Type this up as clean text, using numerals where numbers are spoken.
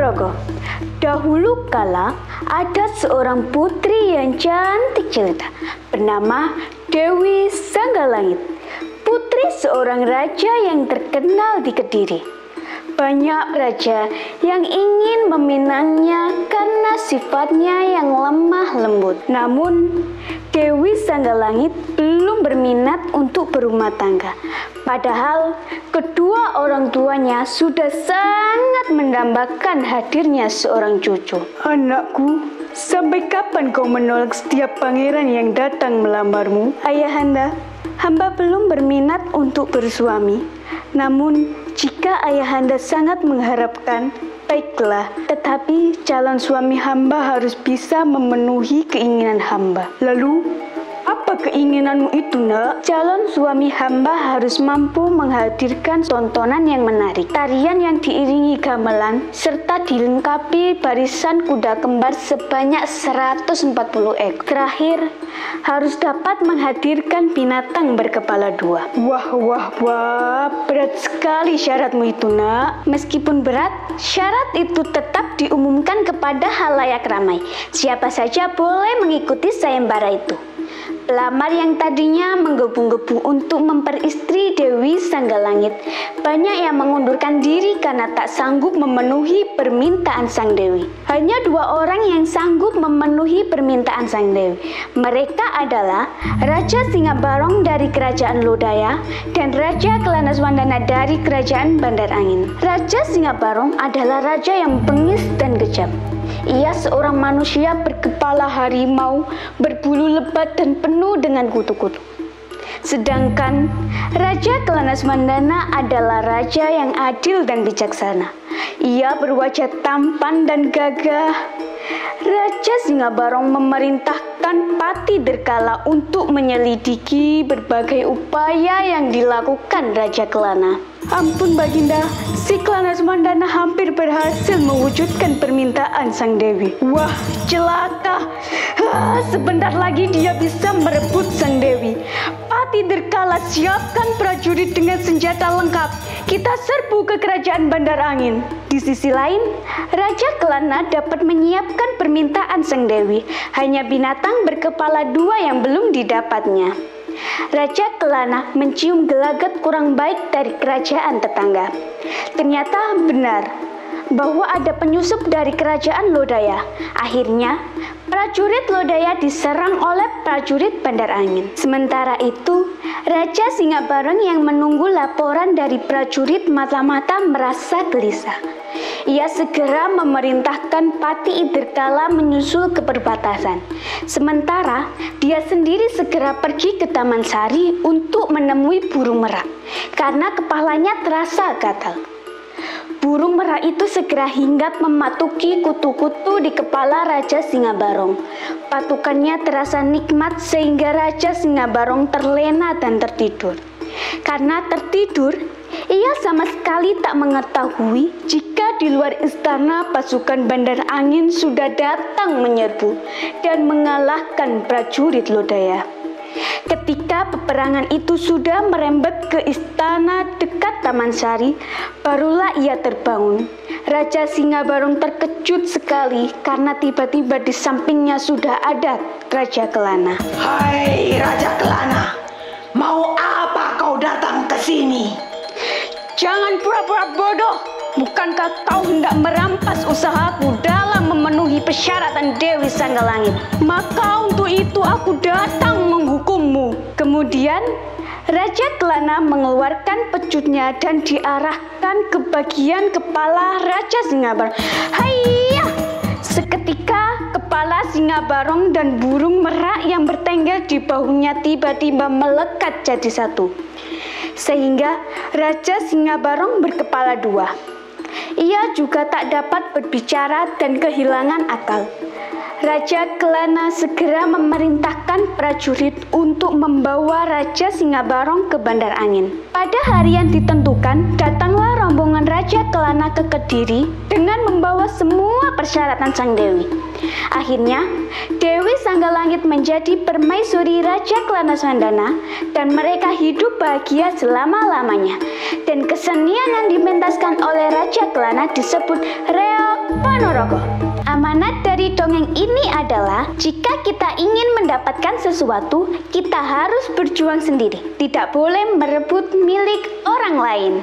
Ponorogo. Dahulu kala ada seorang putri yang cantik jelita bernama Dewi Sanggalangit. Putri seorang raja yang terkenal di Kediri. Banyak raja yang ingin meminangnya karena sifatnya yang lemah lembut. Namun, Dewi Sanggalangit belum berminat untuk berumah tangga. Padahal, kedua orang tuanya sudah sangat mendambakan hadirnya seorang cucu. Anakku, sampai kapan kau menolak setiap pangeran yang datang melamarmu? Ayahanda, hamba belum berminat untuk bersuami. Namun, jika ayahanda sangat mengharapkan, baiklah. Tetapi calon suami hamba harus bisa memenuhi keinginan hamba. Lalu, apa keinginanmu itu, nak? Calon suami hamba harus mampu menghadirkan tontonan yang menarik, tarian yang diiringi gamelan, serta dilengkapi barisan kuda kembar sebanyak 140 ekor. Terakhir, harus dapat menghadirkan binatang berkepala dua. Wah, berat sekali syaratmu itu, nak. Meskipun berat, syarat itu tetap diumumkan kepada halayak ramai. Siapa saja boleh mengikuti sayembara itu. Pelamar yang tadinya menggebu-gebu untuk memperistri Dewi Sanggalangit, banyak yang mengundurkan diri karena tak sanggup memenuhi permintaan sang Dewi. Hanya 2 orang yang sanggup memenuhi permintaan sang Dewi. Mereka adalah Raja Singabarong dari Kerajaan Lodaya dan Raja Kelanaswandana dari Kerajaan Bandar Angin. Raja Singabarong adalah raja yang bengis dan kejam. Ia seorang manusia berkepala harimau, berbulu lebat dan penuh dengan kutu-kutu. Sedangkan Raja Kelanaswandana adalah raja yang adil dan bijaksana. Ia berwajah tampan dan gagah. Raja Singabarong memerintahkan Pati Derkala untuk menyelidiki berbagai upaya yang dilakukan Raja Kelana. Ampun Baginda, si Kelanaswandana hampir berhasil mewujudkan permintaan sang Dewi. Wah, celaka. Sebentar lagi dia bisa merebut sang Dewi. Pati Derkala, siapkan prajurit dengan senjata lengkap. Kita serbu ke Kerajaan Bandar Angin. Di sisi lain, Raja Kelana dapat menyiapkan permintaan sang Dewi. Hanya binatang berkepala 2 yang belum didapatnya. Raja Kelana mencium gelagat kurang baik dari kerajaan tetangga. Ternyata benar bahwa ada penyusup dari Kerajaan Lodaya. Akhirnya, prajurit Lodaya diserang oleh prajurit Bandar Angin. Sementara itu, Raja Singabarong yang menunggu laporan dari prajurit mata-mata merasa gelisah. Ia segera memerintahkan Pati Derkala menyusul ke perbatasan. Sementara, dia sendiri segera pergi ke Taman Sari untuk menemui burung merak, karena kepalanya terasa gatal. Burung merak itu segera hinggap mematuki kutu-kutu di kepala Raja Singabarong. Patukannya terasa nikmat sehingga Raja Singabarong terlena dan tertidur. Karena tertidur, ia sama sekali tak mengetahui jika di luar istana pasukan Bandar Angin sudah datang menyerbu dan mengalahkan prajurit Lodaya. Ketika peperangan itu sudah merembet ke istana dekat Taman Sari, barulah ia terbangun. Raja Singabarong terkejut sekali karena tiba-tiba di sampingnya sudah ada Raja Kelana. Hai Raja Kelana, mau apa kau datang ke sini? Jangan pura-pura bodoh. Bukankah kau hendak merampas usahaku dalam memenuhi persyaratan Dewi Sanggalangit? Maka untuk itu aku datang menghukummu. Kemudian Raja Kelana mengeluarkan pecutnya dan diarahkan ke bagian kepala Raja Singabarong. Hayya! Seketika kepala Singabarong dan burung merak yang bertengger di bahunya tiba-tiba melekat jadi satu. Sehingga Raja Singabarong berkepala 2. Ia juga tak dapat berbicara dan kehilangan akal. Raja Kelana segera memerintahkan prajurit untuk membawa Raja Singabarong ke Bandar Angin. Pada hari yang ditentukan, datanglah rombongan Raja Kelana ke Kediri dengan membawa semua persyaratan sang Dewi. Akhirnya, Dewi Sanggalangit menjadi permaisuri Raja Kelanaswandana dan mereka hidup bahagia selama-lamanya. Dan kesenian yang dipentaskan oleh Raja Kelana disebut reok Ponorogo. Amanat dari dongeng ini adalah jika kita ingin mendapatkan sesuatu, kita harus berjuang sendiri. Tidak boleh merebut milik orang lain.